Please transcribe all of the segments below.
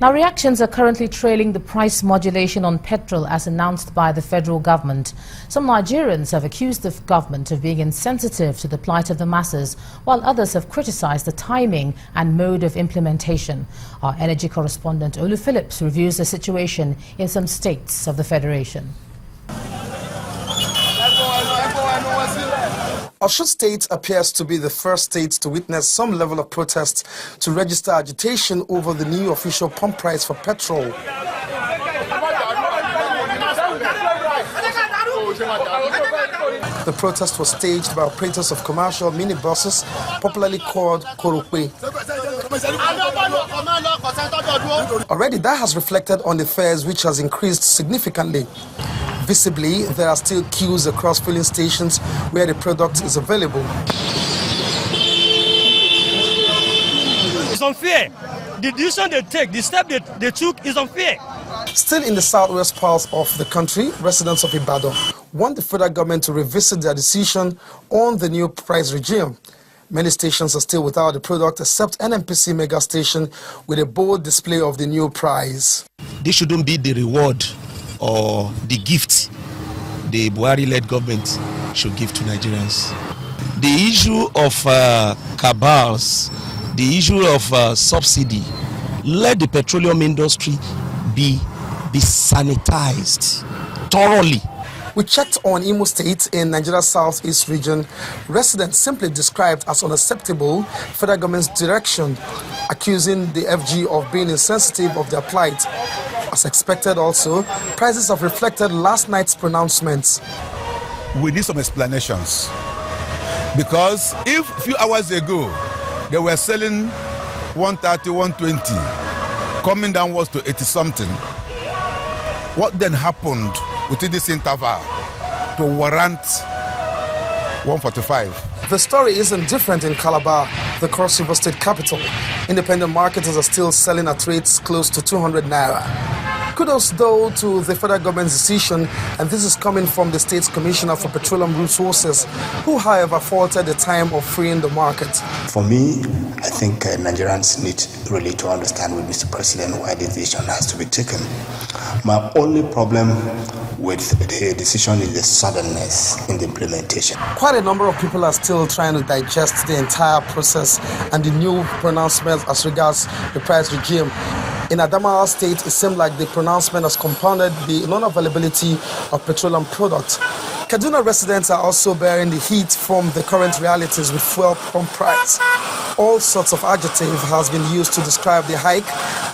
Now, reactions are currently trailing the price modulation on petrol as announced by the federal government. Some Nigerians have accused the government of being insensitive to the plight of the masses, while others have criticized the timing and mode of implementation. Our energy correspondent Olu Phillips reviews the situation in some states of the Federation. Osun State appears to be the first state to witness some level of protest to register agitation over the new official pump price for petrol. The protest was staged by operators of commercial minibuses, popularly called Korokwe. Already that has reflected on the fares, which has increased significantly. Visibly, there are still queues across filling stations where the product is available. It's unfair. The decision they take, the step they took is unfair. Still in the southwest parts of the country, residents of Ibadan want the federal government to revisit their decision on the new price regime. Many stations are still without the product except NNPC mega station with a bold display of the new price. This shouldn't be the reward or the gift the Buhari-led government should give to Nigerians. The issue of cabals, the issue of subsidy, let the petroleum industry be sanitized thoroughly. We checked on Imo State in Nigeria's southeast region. Residents simply described as unacceptable federal government's direction, accusing the FG of being insensitive of their plight. As expected also, prices have reflected last night's pronouncements. We need some explanations, because if a few hours ago they were selling 130, 120, coming downwards to 80 something, what then happened within this interval to warrant 145? The story isn't different in Calabar, the Cross River State capital. Independent marketers are still selling at rates close to 200 naira. Kudos, though, to the federal government's decision, and this is coming from the state's commissioner for petroleum resources, who, however, faulted the time of freeing the market. For me, I think Nigerians need really to understand with Mr. President why the decision has to be taken. My only problem with the decision is the suddenness in the implementation. Quite a number of people are still trying to digest the entire process and the new pronouncements as regards the price regime. In Adamawa State, it seemed like the pronouncement has compounded the non-availability of petroleum products. Kaduna residents are also bearing the heat from the current realities with fuel pump price. All sorts of adjective has been used to describe the hike,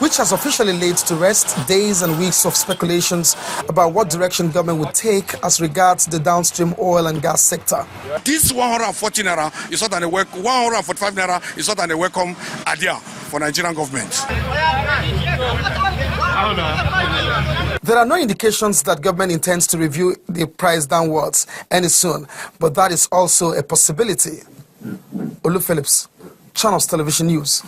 which has officially laid to rest days and weeks of speculations about what direction government would take as regards the downstream oil and gas sector. This 140 naira is not an 145 naira is not an welcome idea for Nigerian government. There are no indications that government intends to review the price downwards any soon, but that is also a possibility. Olu Phillips, Channels Television News.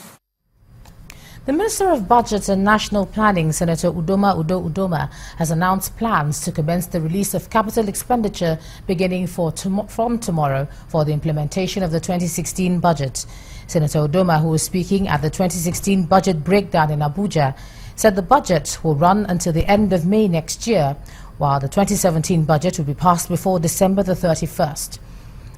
The Minister of Budget and National Planning, Senator Udoma, has announced plans to commence the release of capital expenditure beginning from tomorrow for the implementation of the 2016 budget. Senator Udoma, who was speaking at the 2016 budget breakdown in Abuja, said the budget will run until the end of May next year, while the 2017 budget will be passed before December the 31st.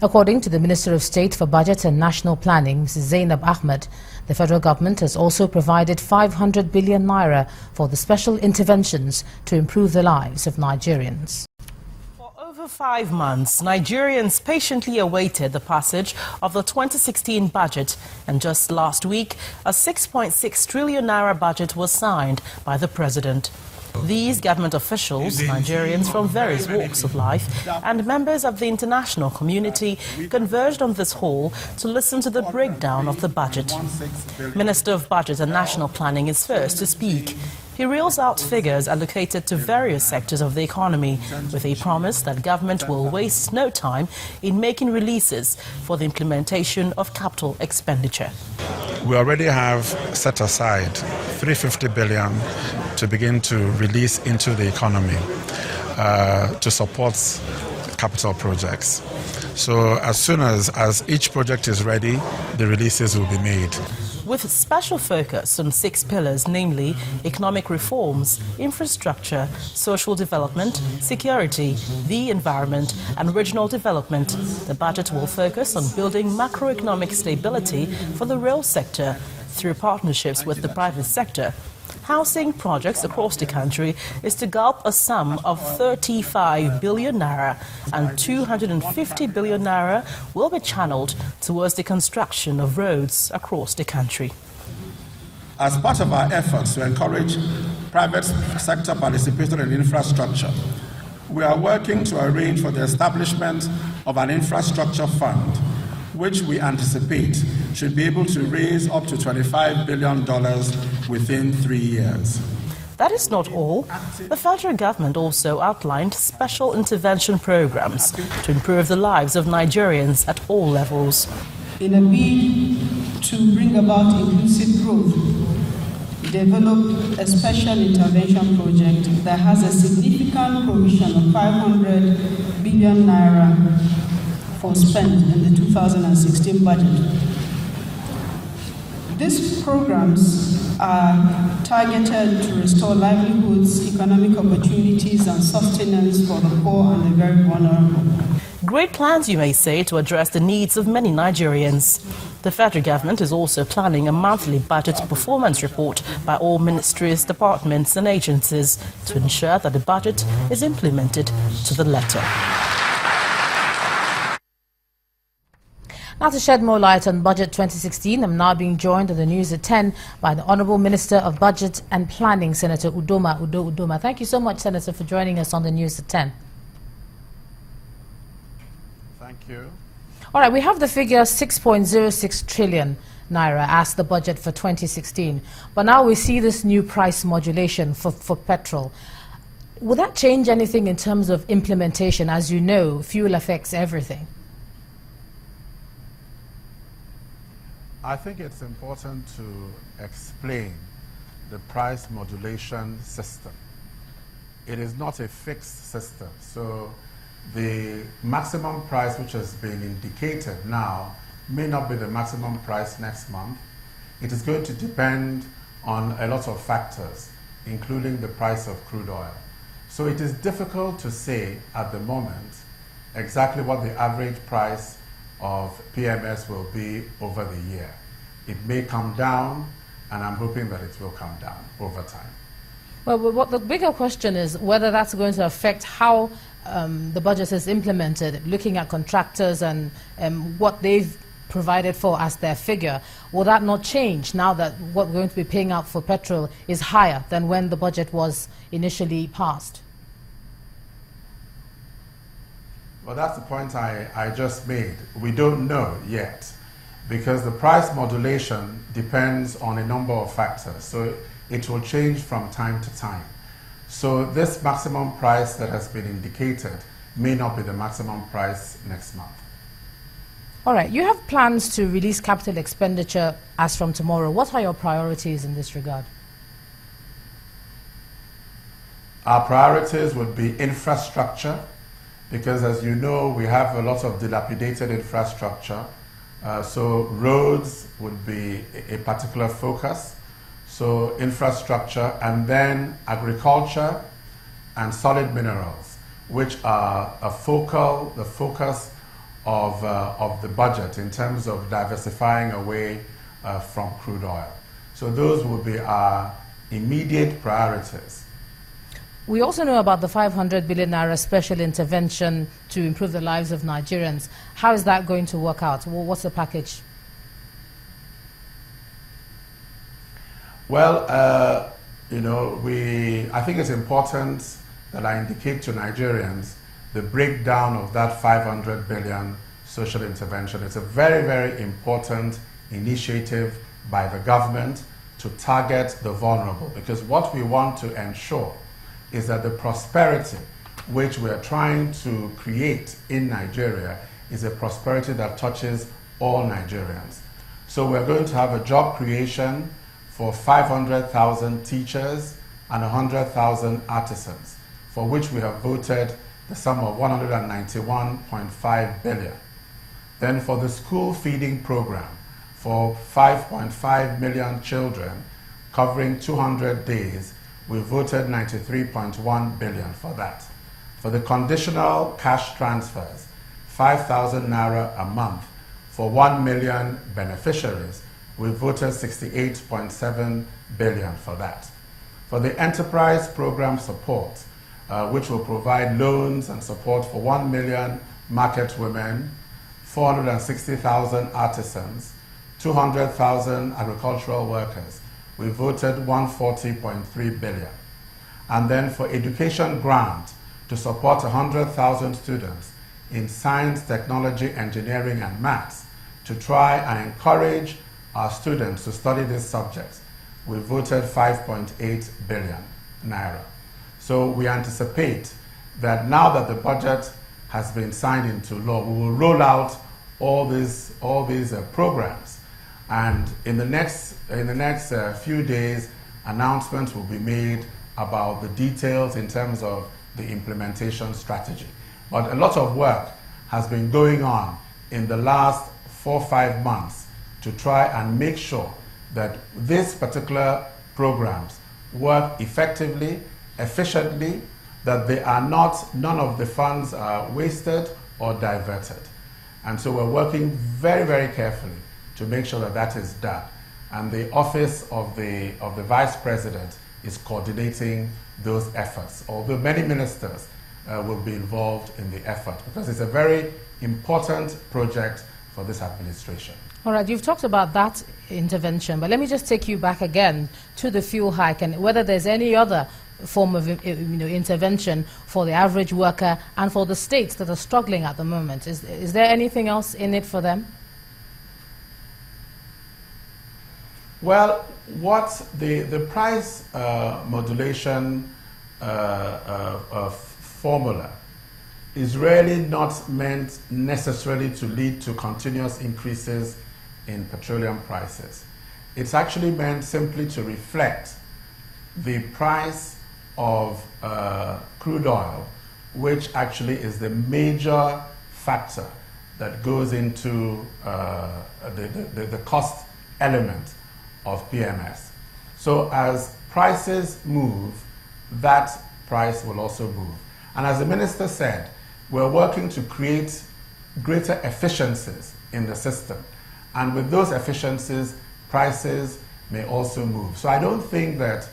According to the Minister of State for Budget and National Planning, Mrs. Zainab Ahmed, the federal government has also provided 500 billion naira for the special interventions to improve the lives of Nigerians. For over 5 months, Nigerians patiently awaited the passage of the 2016 budget, and just last week, a 6.6 trillion naira budget was signed by the president. These government officials, Nigerians from various walks of life, and members of the international community converged on this hall to listen to the breakdown of the budget. Minister of Budget and National Planning is first to speak. He reels out figures allocated to various sectors of the economy, with a promise that government will waste no time in making releases for the implementation of capital expenditure. We already have set aside 350 billion to begin to release into the economy to support capital projects. So as soon as each project is ready, the releases will be made. with special focus on 6 pillars, namely economic reforms, infrastructure, social development, security, the environment, and regional development. The budget will focus on building macroeconomic stability for the rail sector through partnerships with the private sector. Housing projects across the country is to gulp a sum of 35 billion naira, and 250 billion naira will be channeled towards the construction of roads across the country. As part of our efforts to encourage private sector participation in infrastructure, we are working to arrange for the establishment of an infrastructure fund, which we anticipate should be able to raise up to $25 billion within 3 years. That is not all. The federal government also outlined special intervention programs to improve the lives of Nigerians at all levels. In a bid to bring about inclusive growth, we developed a special intervention project that has a significant provision of 500 billion naira for spend in the 2016 budget. These programs are targeted to restore livelihoods, economic opportunities, and sustenance for the poor and the very vulnerable. Great plans, you may say, to address the needs of many Nigerians. The federal government is also planning a monthly budget performance report by all ministries, departments, and agencies to ensure that the budget is implemented to the letter. Now to shed more light on Budget 2016, I'm now being joined on the news at 10 by the Honourable Minister of Budget and Planning, Senator Udoma. Thank you so much, Senator, for joining us on the news at 10. Thank you. All right, we have the figure 6.06 trillion naira as the budget for 2016. But now we see this new price modulation for petrol. Will that change anything in terms of implementation? As you know, fuel affects everything. I think it's important to explain the price modulation system. It is not a fixed system. So the maximum price which has been indicated now may not be the maximum price next month. It is going to depend on a lot of factors, including the price of crude oil. So it is difficult to say at the moment exactly what the average price of PMS will be over the year. It may come down, and I'm hoping that it will come down over time. Well, what the bigger question is whether that's going to affect how the budget is implemented, looking at contractors and what they've provided for as their figure. Will that not change now that what we're going to be paying out for petrol is higher than when the budget was initially passed? Well, that's the point I just made. We don't know yet, because the price modulation depends on a number of factors. So it will change from time to time. So this maximum price that has been indicated may not be the maximum price next month. All right, you have plans to release capital expenditure as from tomorrow. What are your priorities in this regard? Our priorities would be infrastructure, because as you know, we have a lot of dilapidated infrastructure. So roads would be a particular focus. So infrastructure, and then agriculture and solid minerals, which are the focus of the budget in terms of diversifying away from crude oil. So those will be our immediate priorities. We also know about the 500 billion naira special intervention to improve the lives of Nigerians. How is that going to work out? What's the package? Well, I think it's important that I indicate to Nigerians the breakdown of that 500 billion social intervention. It's a very, very important initiative by the government to target the vulnerable, because what we want to ensure is that the prosperity which we are trying to create in Nigeria is a prosperity that touches all Nigerians. So we're going to have a job creation for 500,000 teachers and 100,000 artisans, for which we have voted the sum of 191.5 billion. Then for the school feeding program, for for 5.5 million children, covering 200 days, we voted 93.1 billion for that. For the conditional cash transfers, 5,000 naira a month for 1 million beneficiaries, we voted 68.7 billion for that. For the enterprise program support, which will provide loans and support for 1 million market women, 460,000 artisans, 200,000 agricultural workers, we voted 140.3 billion. And then for education grant to support 100,000 students in science, technology, engineering, and maths to try and encourage our students to study these subjects, we voted 5.8 billion naira. So we anticipate that now that the budget has been signed into law, we will roll out all these programs, and in the next few days, announcements will be made about the details in terms of the implementation strategy. But a lot of work has been going on in the last 4 or 5 months to try and make sure that these particular programs work effectively, efficiently, that they are none of the funds are wasted or diverted. And so we're working very, very carefully to make sure that that is done. And the office of the Vice President is coordinating those efforts, although many ministers will be involved in the effort, because it's a very important project for this administration. All right, you've talked about that intervention, but let me just take you back again to the fuel hike and whether there's any other form of intervention for the average worker and for the states that are struggling at the moment. Is there anything else in it for them? Well, what the price modulation formula is really not meant necessarily to lead to continuous increases in petroleum prices. It's actually meant simply to reflect the price of crude oil, which actually is the major factor that goes into the cost element of PMS. So as prices move, that price will also move. And as the minister said, we're working to create greater efficiencies in the system. And with those efficiencies, prices may also move. So I don't think that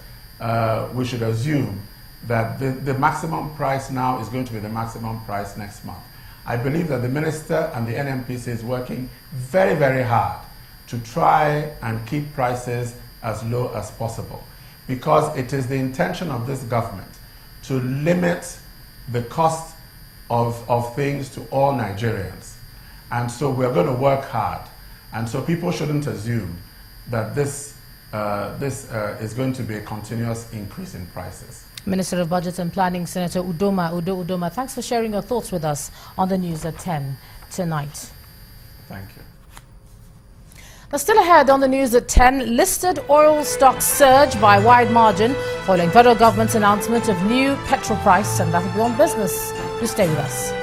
we should assume that the maximum price now is going to be the maximum price next month. I believe that the minister and the NMPC is working very, very hard to try and keep prices as low as possible, because it is the intention of this government to limit the cost of things to all Nigerians. And so we're going to work hard. And so people shouldn't assume that this is going to be a continuous increase in prices. Minister of Budget and Planning, Senator Udoma, thanks for sharing your thoughts with us on the news at 10 tonight. Thank you. Now, still ahead on the news at 10, listed oil stocks surge by wide margin following federal government's announcement of new petrol price, and that will be on business. Do stay with us.